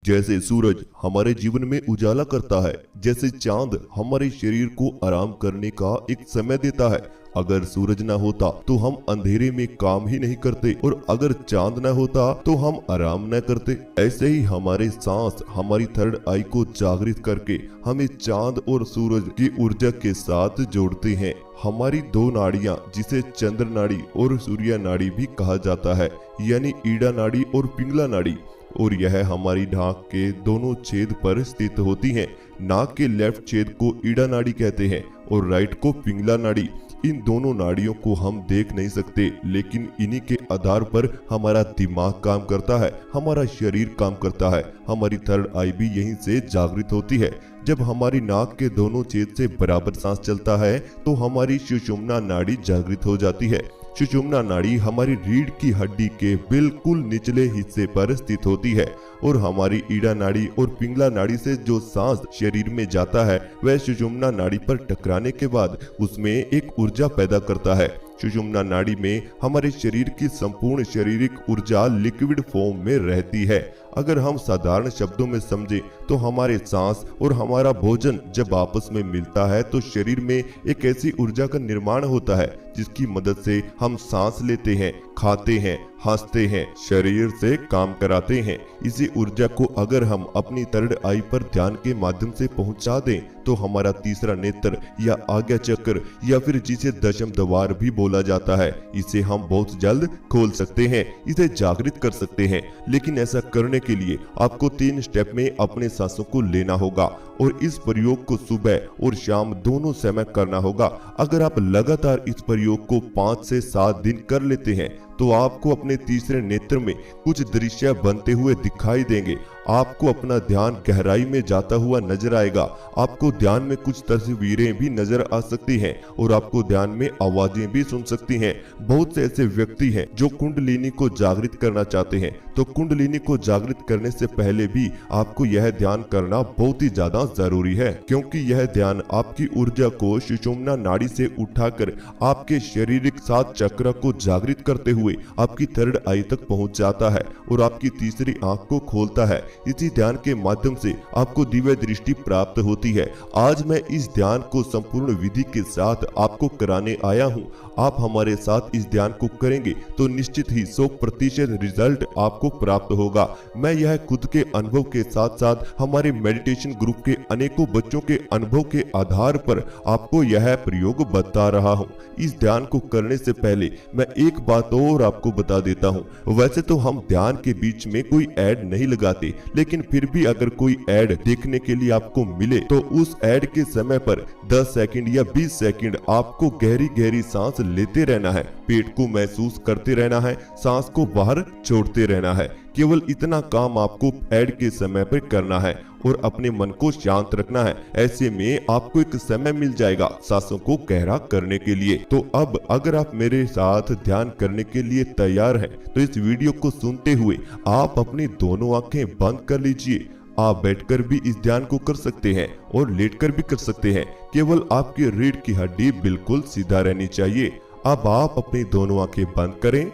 जैसे सूरज हमारे जीवन में उजाला करता है, जैसे चांद हमारे शरीर को आराम करने का एक समय देता है। अगर सूरज न होता तो हम अंधेरे में काम ही नहीं करते, और अगर चांद न होता तो हम आराम न करते। ऐसे ही हमारे सांस हमारी थर्ड आई को जागृत करके हमें चांद और सूरज की ऊर्जा के साथ जोड़ते हैं। हमारी दो नाड़ियां, जिसे चंद्र नाड़ी और सूर्य नाड़ी भी कहा जाता है, यानी ईड़ा नाड़ी और पिंगला नाड़ी, और यह हमारी नाक के दोनों छेद पर स्थित होती हैं। नाक के लेफ्ट छेद को ईड़ा नाड़ी कहते हैं और राइट को पिंगला नाड़ी। इन दोनों नाड़ियों को हम देख नहीं सकते, लेकिन इन्हीं के आधार पर हमारा दिमाग काम करता है, हमारा शरीर काम करता है, हमारी थर्ड आई भी यहीं से जागृत होती है। जब हमारी नाक के दोनों छेद से बराबर सांस चलता है तो हमारी सुषुम्ना नाड़ी जागृत हो जाती है। सुषुम्ना नाड़ी हमारी रीढ़ की हड्डी के बिल्कुल निचले हिस्से पर स्थित होती है, और हमारी ईड़ा नाड़ी और पिंगला नाड़ी से जो सांस शरीर में जाता है वह सुषुम्ना नाड़ी पर टकराने के बाद उसमें एक ऊर्जा पैदा करता है। सुषुम्ना नाड़ी में हमारे शरीर की संपूर्ण शारीरिक ऊर्जा लिक्विड फॉर्म में रहती है। अगर हम साधारण शब्दों में समझें तो हमारे सांस और हमारा भोजन जब आपस में मिलता है तो शरीर में एक ऐसी ऊर्जा का निर्माण होता है जिसकी मदद से हम सांस लेते हैं, खाते हैं, हंसते हैं, शरीर से काम कराते हैं। इसी ऊर्जा को अगर हम अपनी थर्ड आई पर ध्यान के माध्यम से पहुंचा दें तो हमारा तीसरा नेत्र या आज्ञा चक्र, या फिर जिसे दशम द्वार भी बोला जाता है, इसे हम बहुत जल्द खोल सकते हैं, इसे जागृत कर सकते हैं। लेकिन ऐसा करने के लिए आपको 3 स्टेप में अपने सांसों को लेना होगा, और इस प्रयोग को सुबह और शाम दोनों समय करना होगा। अगर आप लगातार इस प्रयोग को 5 से 7 दिन कर लेते हैं तो आपको अपने तीसरे नेत्र में कुछ दृश्य बनते हुए दिखाई देंगे। आपको अपना ध्यान गहराई में जाता हुआ नजर आएगा। आपको ध्यान में कुछ तस्वीरें भी नजर आ सकती हैं, और आपको ध्यान में आवाजें भी सुन सकती हैं। बहुत से ऐसे व्यक्ति हैं जो कुंडलिनी को जागृत करना चाहते हैं, तो कुंडलिनी को जागृत करने से पहले भी आपको यह ध्यान करना बहुत ही ज्यादा जरूरी है, क्योंकि यह ध्यान आपकी ऊर्जा को सुषुम्ना नाड़ी से उठाकर आपके शारीरिक 7 चक्र को जागृत करते हुए आपकी थर्ड आई तक पहुंच जाता है और आपकी तीसरी आंख को खोलता है। इसी ध्यान के माध्यम से आपको दिव्य दृष्टि प्राप्त होती है। आज मैं इस ध्यान को संपूर्ण विधि के साथ आपको कराने आया हूं। आप हमारे साथ इस ध्यान को करेंगे तो निश्चित ही 100% रिजल्ट आपको प्राप्त होगा। मैं यह खुद के अनुभव के साथ साथ हमारे मेडिटेशन ग्रुप के अनेकों बच्चों के अनुभव के आधार पर आपको यह प्रयोग बता रहा हूं। इस ध्यान को करने से पहले मैं एक बात और आपको बता देता हूं। वैसे तो हम ध्यान के बीच में कोई ऐड नहीं लगाते, लेकिन फिर भी अगर कोई ऐड देखने के लिए आपको मिले तो उस ऐड के समय पर 10 सेकंड या 20 सेकंड आपको गहरी गहरी सांस लेते रहना है, पेट को महसूस करते रहना है, सांस को बाहर छोड़ते रहना है। केवल इतना काम आपको ऐड के समय पर करना है और अपने मन को शांत रखना है। ऐसे में आपको एक समय मिल जाएगा सांसों को गहरा करने के लिए। तो अब अगर आप मेरे साथ ध्यान करने के लिए तैयार हैं तो इस वीडियो को सुनते हुए आप अपनी दोनों आंखें बंद कर लीजिए। आप बैठकर भी इस ध्यान को कर सकते हैं और लेटकर भी कर सकते हैं। केवल आपकी रीढ़ की हड्डी बिल्कुल सीधा रहनी चाहिए। अब आप अपनी दोनों आंखें बंद करें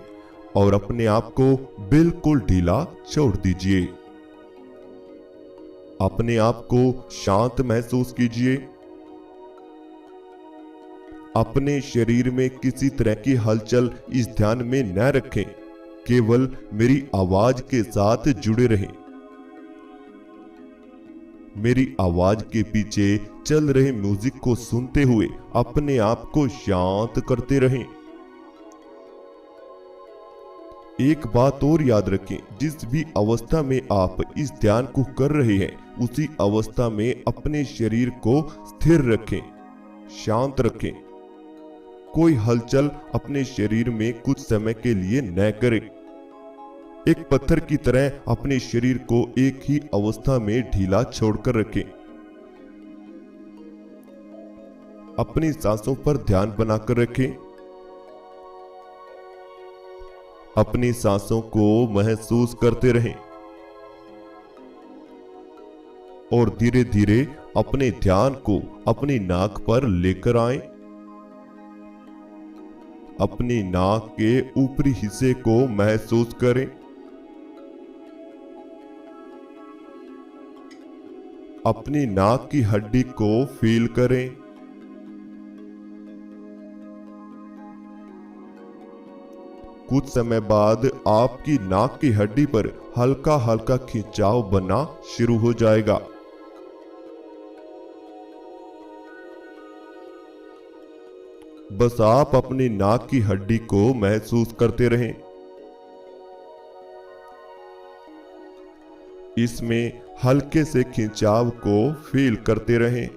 और अपने आप को बिल्कुल ढीला छोड़ दीजिए। अपने आप को शांत महसूस कीजिए। अपने शरीर में किसी तरह की हलचल इस ध्यान में न रखें, केवल मेरी आवाज के साथ जुड़े रहें। मेरी आवाज के पीछे चल रहे म्यूजिक को सुनते हुए अपने आप को शांत करते रहें। एक बात और याद रखें, जिस भी अवस्था में आप इस ध्यान को कर रहे हैं उसी अवस्था में अपने शरीर को स्थिर रखें, शांत रखें। कोई हलचल अपने शरीर में कुछ समय के लिए न करें। एक पत्थर की तरह अपने शरीर को एक ही अवस्था में ढीला छोड़कर रखें। अपनी सांसों पर ध्यान बनाकर रखें। अपनी सांसों को महसूस करते रहें और धीरे धीरे अपने ध्यान को अपनी नाक पर लेकर आएं। अपनी नाक के ऊपरी हिस्से को महसूस करें। अपनी नाक की हड्डी को फील करें। कुछ समय बाद आपकी नाक की हड्डी पर हल्का हल्का खिंचाव बनना शुरू हो जाएगा। बस आप अपनी नाक की हड्डी को महसूस करते रहें। इसमें हल्के से खिंचाव को फील करते रहें।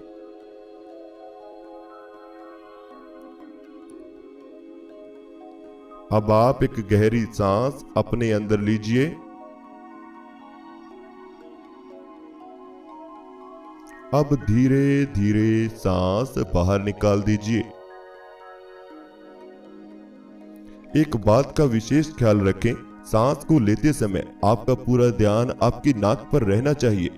अब आप एक गहरी सांस अपने अंदर लीजिए। अब धीरे धीरे सांस बाहर निकाल दीजिए। एक बात का विशेष ख्याल रखें, सांस को लेते समय आपका पूरा ध्यान आपकी नाक पर रहना चाहिए।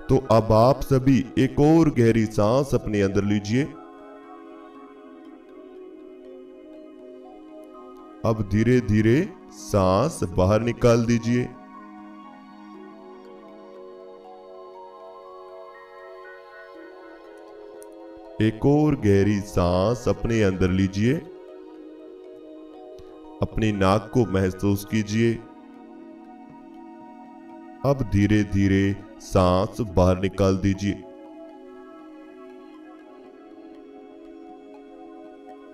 तो अब आप सभी एक और गहरी सांस अपने अंदर लीजिए। अब धीरे धीरे सांस बाहर निकाल दीजिए। एक और गहरी सांस अपने अंदर लीजिए। अपनी नाक को महसूस कीजिए। अब धीरे धीरे सांस बाहर निकाल दीजिए।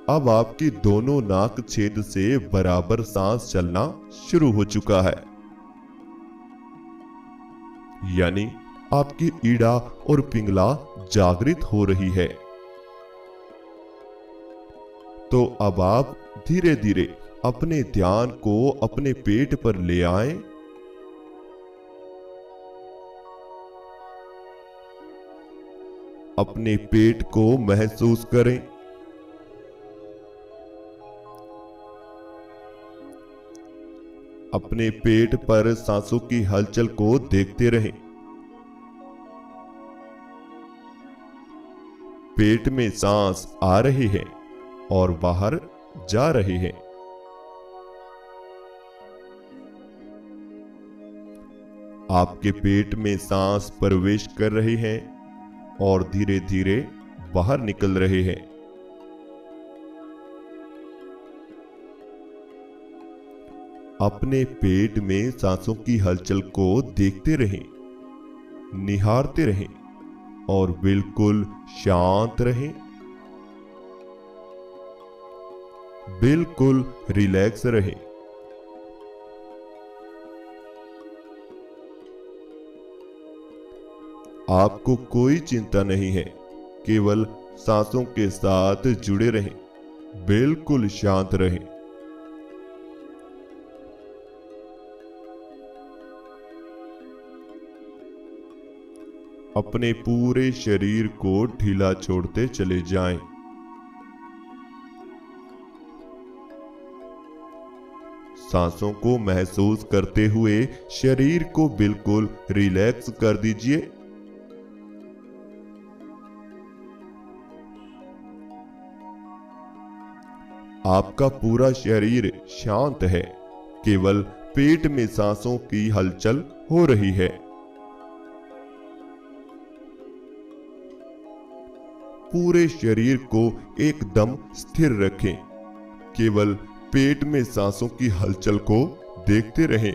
अब आपकी दोनों नाक छेद से बराबर सांस चलना शुरू हो चुका है, यानी आपकी ईड़ा और पिंगला जागृत हो रही है। तो अब आप धीरे धीरे अपने ध्यान को अपने पेट पर ले आएं। अपने पेट को महसूस करें। अपने पेट पर सांसों की हलचल को देखते रहें। पेट में सांस आ रही है और बाहर जा रही है। आपके पेट में सांस प्रवेश कर रही है और धीरे धीरे बाहर निकल रहे हैं। अपने पेट में सांसों की हलचल को देखते रहें, निहारते रहें और बिल्कुल शांत रहें। बिल्कुल रिलैक्स रहें। आपको कोई चिंता नहीं है, केवल सांसों के साथ जुड़े रहें, बिल्कुल शांत रहें। अपने पूरे शरीर को ढीला छोड़ते चले जाएं। सांसों को महसूस करते हुए शरीर को बिल्कुल रिलैक्स कर दीजिए। आपका पूरा शरीर शांत है, केवल पेट में सांसों की हलचल हो रही है। पूरे शरीर को एकदम स्थिर रखें, केवल पेट में सांसों की हलचल को देखते रहें।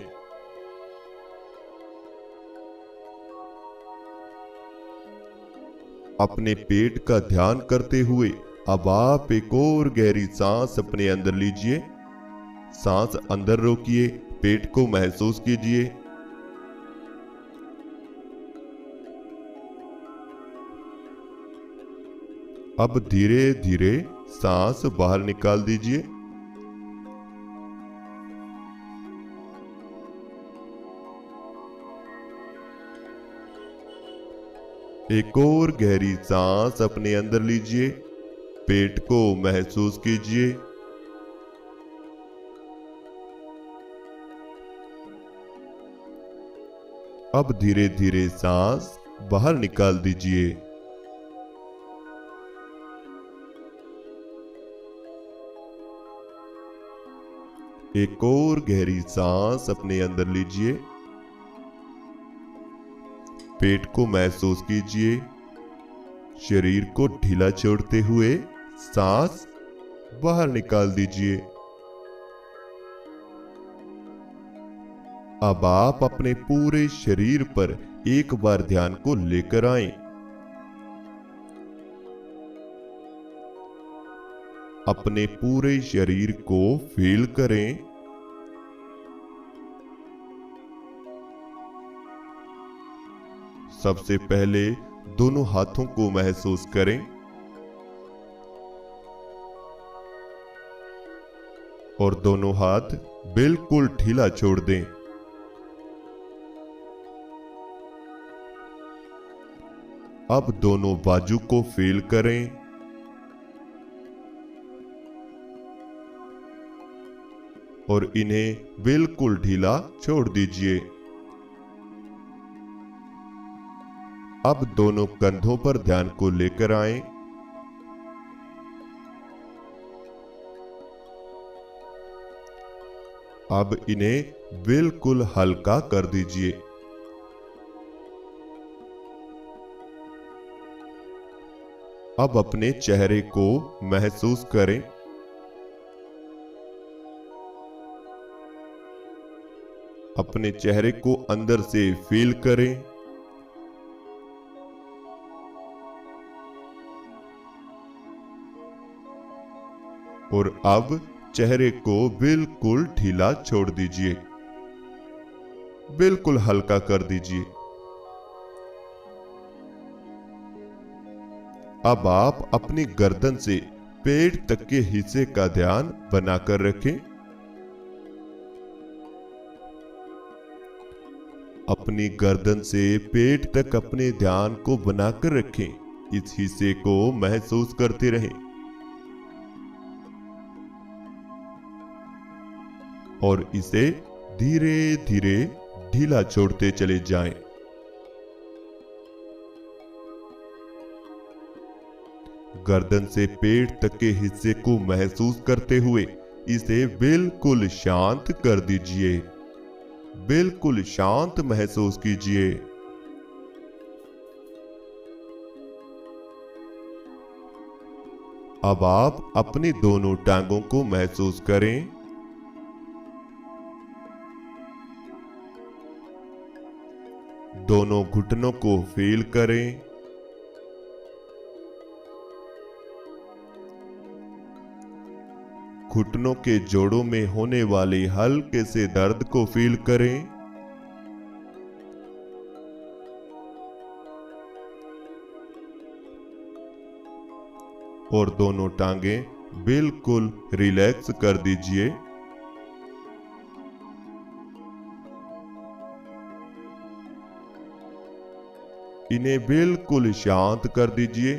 अपने पेट का ध्यान करते हुए अब आप एक और गहरी सांस अपने अंदर लीजिए। सांस अंदर रोकिए, पेट को महसूस कीजिए। अब धीरे धीरे सांस बाहर निकाल दीजिए। एक और गहरी सांस अपने अंदर लीजिए। पेट को महसूस कीजिए। अब धीरे धीरे सांस बाहर निकाल दीजिए। एक और गहरी सांस अपने अंदर लीजिए। पेट को महसूस कीजिए। शरीर को ढीला छोड़ते हुए सांस बाहर निकाल दीजिए। अब आप अपने पूरे शरीर पर एक बार ध्यान को लेकर आएं। अपने पूरे शरीर को फील करें। सबसे पहले दोनों हाथों को महसूस करें और दोनों हाथ बिल्कुल ढीला छोड़ दें। अब दोनों बाजू को फील करें और इन्हें बिल्कुल ढीला छोड़ दीजिए। अब दोनों कंधों पर ध्यान को लेकर आएं। अब इन्हें बिल्कुल हल्का कर दीजिए। अब अपने चेहरे को महसूस करें। अपने चेहरे को अंदर से फील करें। और अब चेहरे को बिल्कुल ढीला छोड़ दीजिए, बिल्कुल हल्का कर दीजिए। अब आप अपनी गर्दन से पेट तक के हिस्से का ध्यान बनाकर रखें। अपनी गर्दन से पेट तक अपने ध्यान को बनाकर रखें। इस हिस्से को महसूस करते रहें और इसे धीरे धीरे ढीला छोड़ते चले जाएं। गर्दन से पेट तक के हिस्से को महसूस करते हुए इसे बिल्कुल शांत कर दीजिए। बिल्कुल शांत महसूस कीजिए। अब आप अपनी दोनों टांगों को महसूस करें। दोनों घुटनों को फील करें। घुटनों के जोड़ों में होने वाले हल्के से दर्द को फील करें। और दोनों टांगें बिल्कुल रिलैक्स कर दीजिए। इन्हें बिल्कुल शांत कर दीजिए।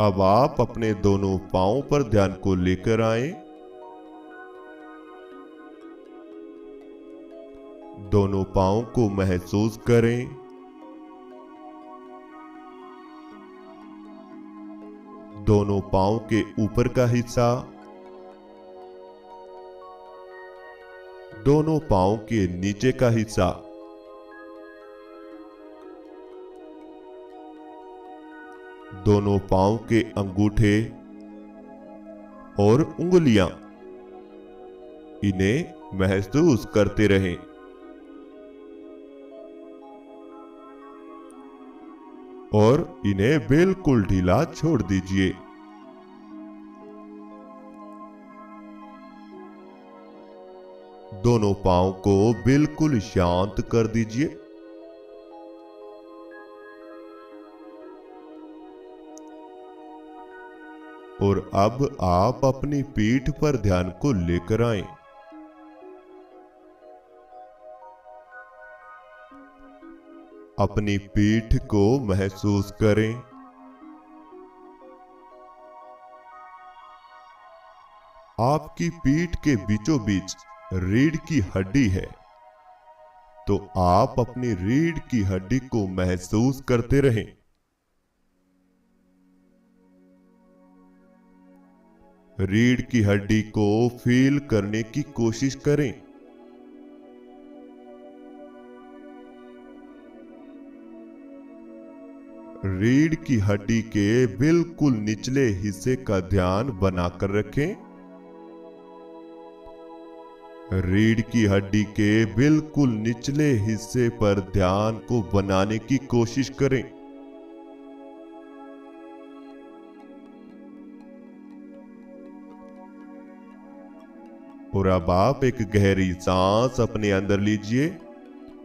अब आप अपने दोनों पांवों पर ध्यान को लेकर आएं। दोनों पांवों को महसूस करें। दोनों पांव के ऊपर का हिस्सा, दोनों पांव के नीचे का हिस्सा, दोनों पांव के अंगूठे और उंगलियां, इन्हें महसूस करते रहें। और इन्हें बिल्कुल ढीला छोड़ दीजिए। दोनों पांव को बिल्कुल शांत कर दीजिए। और अब आप अपनी पीठ पर ध्यान को लेकर आएं। अपनी पीठ को महसूस करें। आपकी पीठ के बीचों बीच रीढ़ की हड्डी है, तो आप अपनी रीढ़ की हड्डी को महसूस करते रहें। रीढ़ की हड्डी को फील करने की कोशिश करें। रीढ़ की हड्डी के बिल्कुल निचले हिस्से का ध्यान बनाकर रखें। रीढ़ की हड्डी के बिल्कुल निचले हिस्से पर ध्यान को बनाने की कोशिश करें। और अब आप एक गहरी सांस अपने अंदर लीजिए।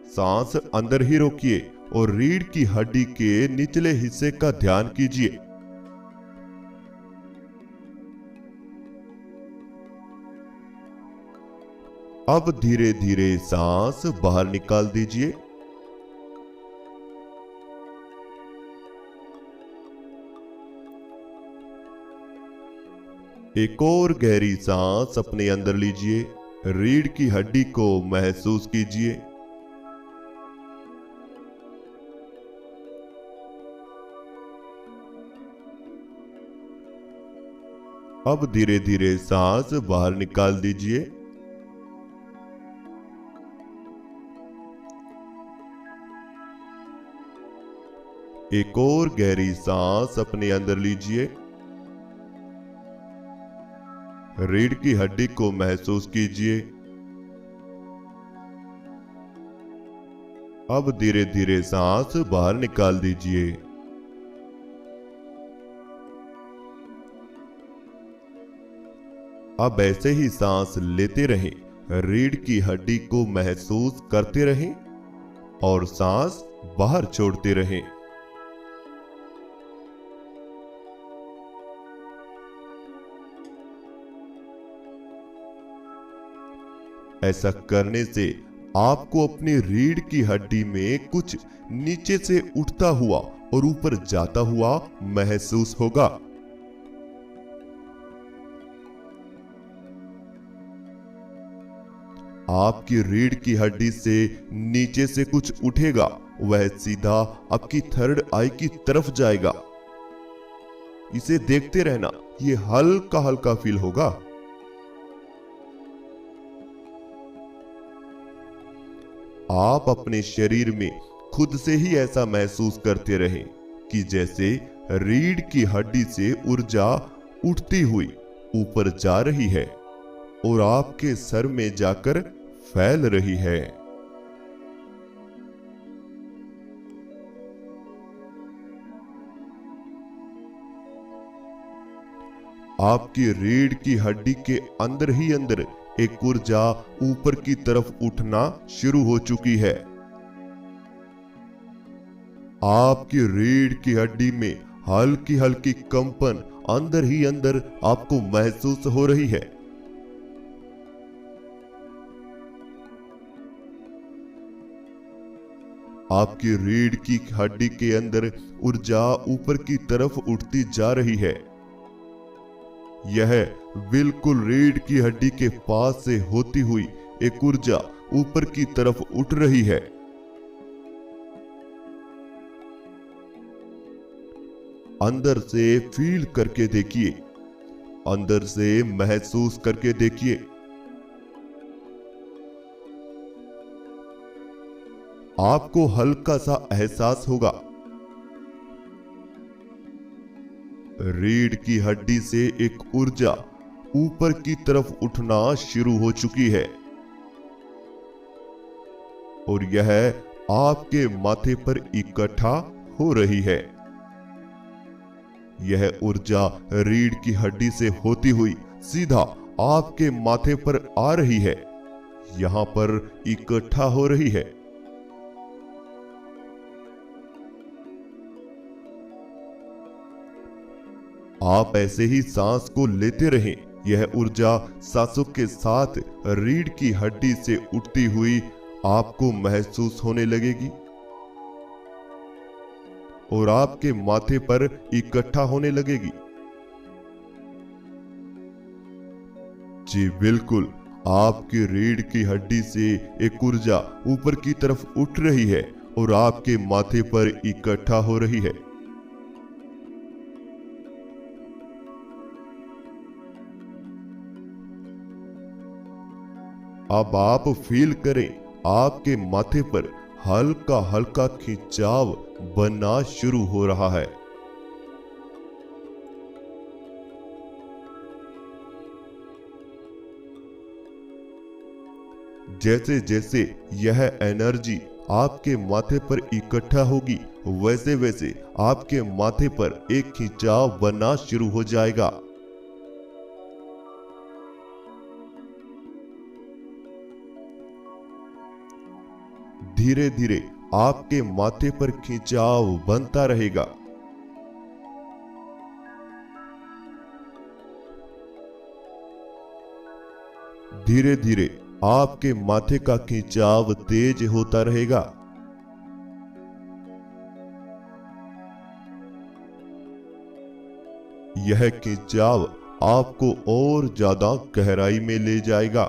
सांस अंदर ही रोकिए और रीढ़ की हड्डी के निचले हिस्से का ध्यान कीजिए। अब धीरे धीरे सांस बाहर निकाल दीजिए। एक और गहरी सांस अपने अंदर लीजिए। रीढ़ की हड्डी को महसूस कीजिए। अब धीरे धीरे सांस बाहर निकाल दीजिए। एक और गहरी सांस अपने अंदर लीजिए। रीढ़ की हड्डी को महसूस कीजिए। अब धीरे धीरे सांस बाहर निकाल दीजिए। अब ऐसे ही सांस लेते रहें, रीढ़ की हड्डी को महसूस करते रहें और सांस बाहर छोड़ते रहें। ऐसा करने से आपको अपनी रीढ़ की हड्डी में कुछ नीचे से उठता हुआ और ऊपर जाता हुआ महसूस होगा। आपकी रीढ़ की हड्डी से नीचे से कुछ उठेगा, वह सीधा आपकी थर्ड आई की तरफ जाएगा। इसे देखते रहना, यह हल्का हल्का फील होगा। आप अपने शरीर में खुद से ही ऐसा महसूस करते रहें कि जैसे रीढ़ की हड्डी से ऊर्जा उठती हुई ऊपर जा रही है और आपके सर में जाकर फैल रही है। आपकी रीढ़ की हड्डी के अंदर ही अंदर एक ऊर्जा ऊपर की तरफ उठना शुरू हो चुकी है। आपकी रीढ़ की हड्डी में हल्की हल्की कंपन अंदर ही अंदर आपको महसूस हो रही है। आपकी रीढ़ की हड्डी के अंदर ऊर्जा ऊपर की तरफ उठती जा रही है। यह बिल्कुल रीढ़ की हड्डी के पास से होती हुई एक ऊर्जा ऊपर की तरफ उठ रही है। अंदर से फील करके देखिए, अंदर से महसूस करके देखिए। आपको हल्का सा एहसास होगा। रीढ़ की हड्डी से एक ऊर्जा ऊपर की तरफ उठना शुरू हो चुकी है और यह आपके माथे पर इकट्ठा हो रही है। यह ऊर्जा रीढ़ की हड्डी से होती हुई सीधा आपके माथे पर आ रही है, यहां पर इकट्ठा हो रही है। आप ऐसे ही सांस को लेते रहें। यह ऊर्जा सांसों के साथ रीढ़ की हड्डी से उठती हुई आपको महसूस होने लगेगी और आपके माथे पर इकट्ठा होने लगेगी। जी बिल्कुल, आपकी रीढ़ की हड्डी से एक ऊर्जा ऊपर की तरफ उठ रही है और आपके माथे पर इकट्ठा हो रही है। अब आप फील करें, आपके माथे पर हल्का हल्का खिंचाव बनना शुरू हो रहा है। जैसे जैसे यह एनर्जी आपके माथे पर इकट्ठा होगी, वैसे वैसे आपके माथे पर एक खिंचाव बनना शुरू हो जाएगा। धीरे धीरे आपके माथे पर खिंचाव बनता रहेगा। धीरे धीरे आपके माथे का खिंचाव तेज होता रहेगा। यह खिंचाव आपको और ज्यादा गहराई में ले जाएगा।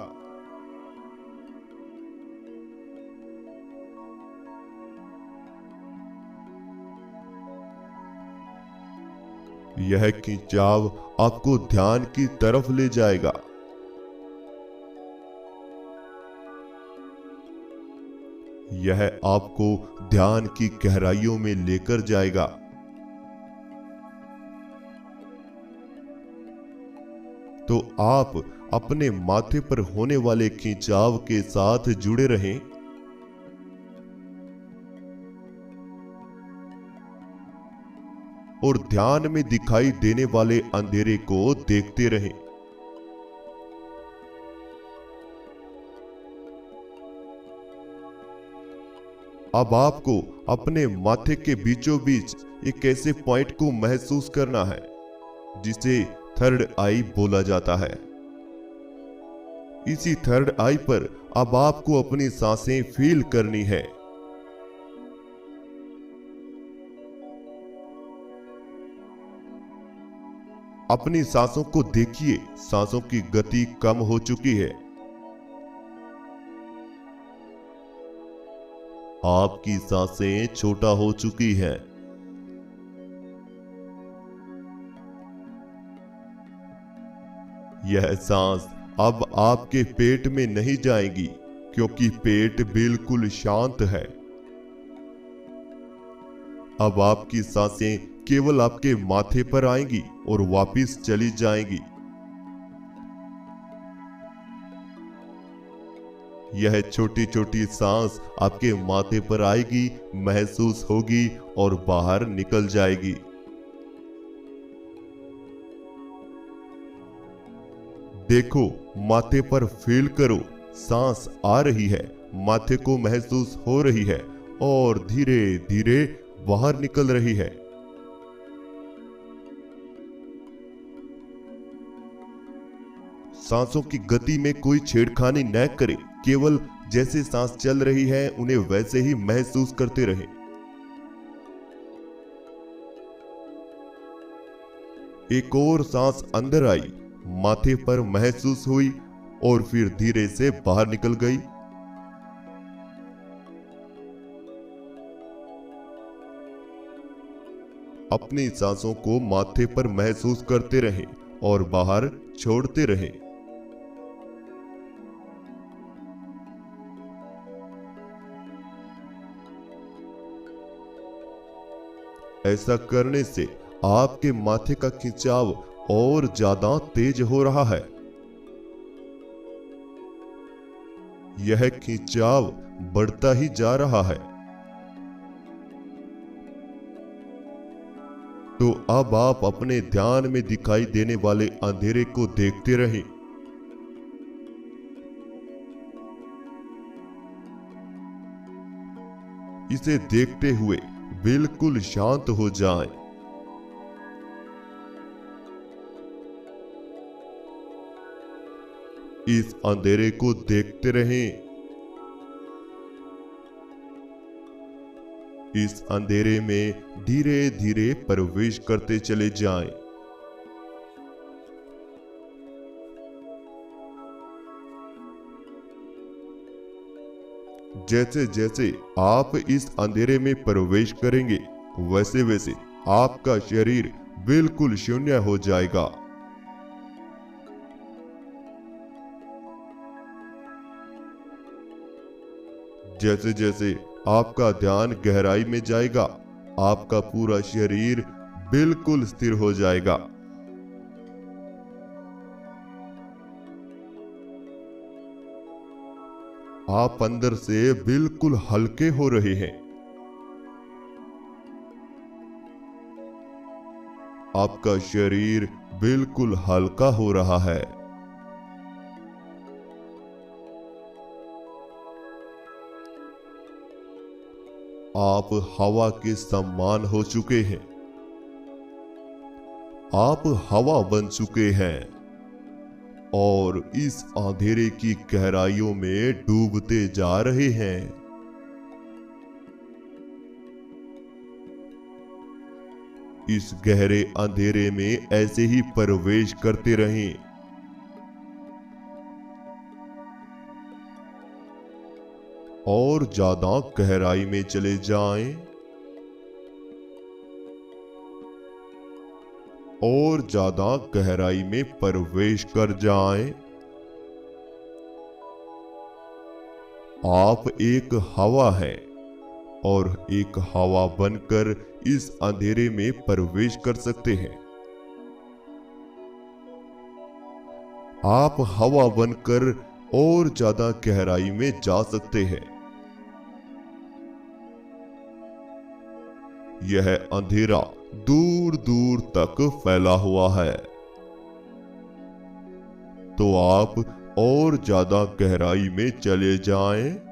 यह खिंचाव आपको ध्यान की तरफ ले जाएगा। यह आपको ध्यान की गहराइयों में लेकर जाएगा। तो आप अपने माथे पर होने वाले खिंचाव के साथ जुड़े रहें। और ध्यान में दिखाई देने वाले अंधेरे को देखते रहें। अब आपको अपने माथे के बीचों बीच एक ऐसे पॉइंट को महसूस करना है जिसे थर्ड आई बोला जाता है। इसी थर्ड आई पर अब आपको अपनी सांसें फील करनी है। अपनी सांसों को देखिए, सांसों की गति कम हो चुकी है। आपकी सांसें छोटा हो चुकी हैं। यह सांस अब आपके पेट में नहीं जाएगी, क्योंकि पेट बिल्कुल शांत है। अब आपकी सांसें केवल आपके माथे पर आएंगी और वापस चली जाएंगी। यह छोटी छोटी सांस आपके माथे पर आएगी, महसूस होगी और बाहर निकल जाएगी। देखो, माथे पर फील करो, सांस आ रही है, माथे को महसूस हो रही है और धीरे धीरे बाहर निकल रही है। सांसों की गति में कोई छेड़खानी न करें, केवल जैसे सांस चल रही है उन्हें वैसे ही महसूस करते रहें। एक और सांस अंदर आई, माथे पर महसूस हुई और फिर धीरे से बाहर निकल गई। अपनी सांसों को माथे पर महसूस करते रहें और बाहर छोड़ते रहें। ऐसा करने से आपके माथे का खिंचाव और ज्यादा तेज हो रहा है। यह खिंचाव बढ़ता ही जा रहा है। तो अब आप अपने ध्यान में दिखाई देने वाले अंधेरे को देखते रहें। इसे देखते हुए बिल्कुल शांत हो जाएं। इस अंधेरे को देखते रहें। इस अंधेरे में धीरे धीरे प्रवेश करते चले जाएं। जैसे जैसे आप इस अंधेरे में प्रवेश करेंगे, वैसे वैसे आपका शरीर बिल्कुल शून्य हो जाएगा। जैसे जैसे आपका ध्यान गहराई में जाएगा, आपका पूरा शरीर बिल्कुल स्थिर हो जाएगा। आप अंदर से बिल्कुल हल्के हो रहे हैं। आपका शरीर बिल्कुल हल्का हो रहा है। आप हवा के समान हो चुके हैं। आप हवा बन चुके हैं और इस अंधेरे की गहराइयों में डूबते जा रहे हैं। इस गहरे अंधेरे में ऐसे ही प्रवेश करते रहें। और ज्यादा गहराई में चले जाएं। और ज्यादा गहराई में प्रवेश कर जाएं। आप एक हवा है और एक हवा बनकर इस अंधेरे में प्रवेश कर सकते हैं। आप हवा बनकर और ज्यादा गहराई में जा सकते हैं। यह अंधेरा दूर दूर तक फैला हुआ है, तो आप और ज्यादा गहराई में चले जाएं।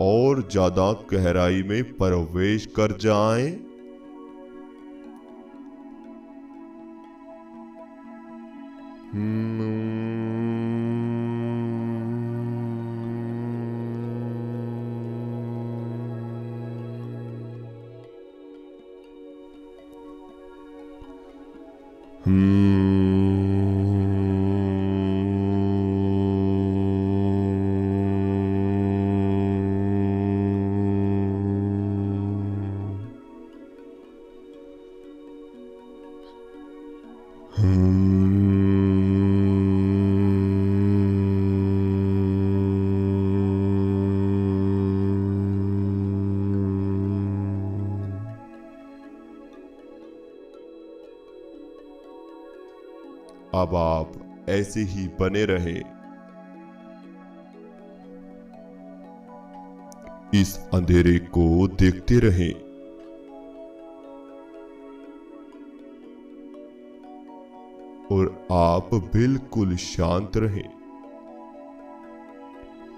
और ज्यादा गहराई में प्रवेश कर जाएं। अब आप ऐसे ही बने रहे। इस अंधेरे को देखते रहें। और आप बिल्कुल शांत रहें।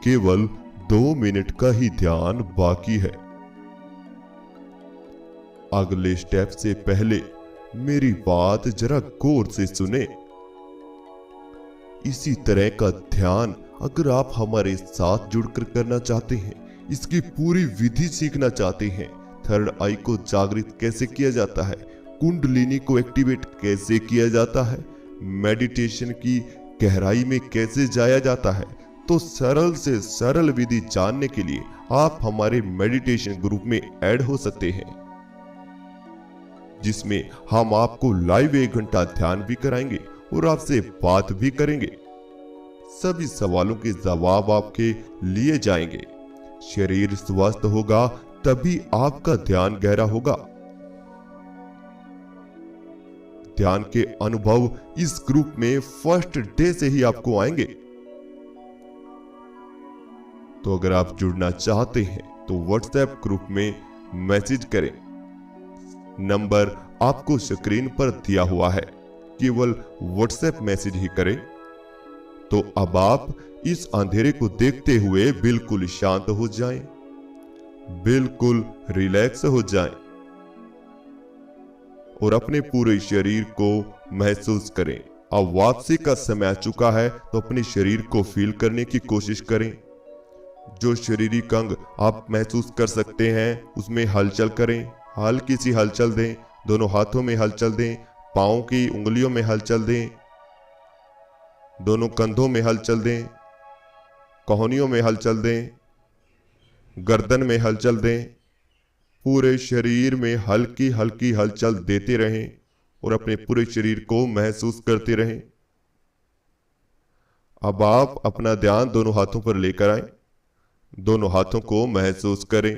केवल 2 मिनट का ही ध्यान बाकी है। अगले स्टेप से पहले मेरी बात जरा गौर से सुने। इसी तरह का ध्यान अगर आप हमारे साथ जुड़कर करना चाहते हैं, इसकी पूरी विधि सीखना चाहते हैं, थर्ड आई को जागृत कैसे किया जाता है, कुंडलिनी को एक्टिवेट कैसे किया जाता है, मेडिटेशन की गहराई में कैसे जाया जाता है, तो सरल से सरल विधि जानने के लिए आप हमारे मेडिटेशन ग्रुप में ऐड हो सकते हैं, जिसमें हम आपको लाइव 1 घंटा ध्यान भी कराएंगे और आपसे बात भी करेंगे। सभी सवालों के जवाब आपके लिए जाएंगे। शरीर स्वस्थ होगा तभी आपका ध्यान गहरा होगा। ध्यान के अनुभव इस ग्रुप में फर्स्ट डे से ही आपको आएंगे। तो अगर आप जुड़ना चाहते हैं तो व्हाट्सएप ग्रुप में मैसेज करें। नंबर आपको स्क्रीन पर दिया हुआ है, केवल व्हाट्सएप मैसेज ही करें। तो अब आप इस अंधेरे को देखते हुए बिल्कुल शांत हो जाएं, बिल्कुल रिलैक्स हो जाएं और अपने पूरे शरीर को महसूस करें। अब वापसी का समय आ चुका है, तो अपने शरीर को फील करने की कोशिश करें। जो शारीरिक अंग आप महसूस कर सकते हैं उसमें हलचल करें, हल्की सी हलचल दें, दोनों हाथों में हलचल दें, पांव की उंगलियों में हलचल दें, दोनों कंधों में हलचल दें, कोहनियों में हलचल दें, गर्दन में हलचल दें। पूरे शरीर में हल्की हल्की हलचल देते रहें और अपने पूरे शरीर को महसूस करते रहें। अब आप अपना ध्यान दोनों हाथों पर लेकर आए, दोनों हाथों को महसूस करें,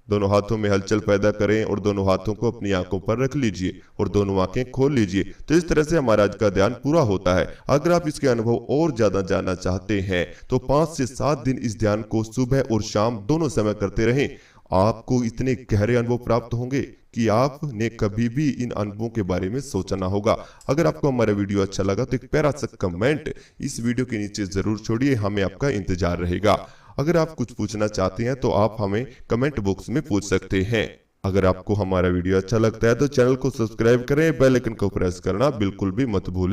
दोनों हाथों में हलचल पैदा करें और दोनों हाथों को अपनी आंखों पर रख लीजिए और दोनों आंखें खोल लीजिए। तो इस तरह से हमारा आज का ध्यान पूरा होता है। अगर आप इसके अनुभव और ज्यादा जानना चाहते हैं तो 5 से 7 दिन इस ध्यान को सुबह और शाम दोनों समय करते रहें। आपको इतने गहरे अनुभव प्राप्त होंगे कि आपने कभी भी इन अनुभवों के बारे में सोचा ना होगा। अगर आपको हमारा वीडियो अच्छा लगा तो एक प्यारा सा कमेंट इस वीडियो के नीचे जरूर छोड़िए, हमें आपका इंतजार रहेगा। अगर आप कुछ पूछना चाहते हैं तो आप हमें कमेंट बॉक्स में पूछ सकते हैं। अगर आपको हमारा वीडियो अच्छा लगता है तो चैनल को सब्सक्राइब करें, बेल आइकन को प्रेस करना बिल्कुल भी मत भूलें।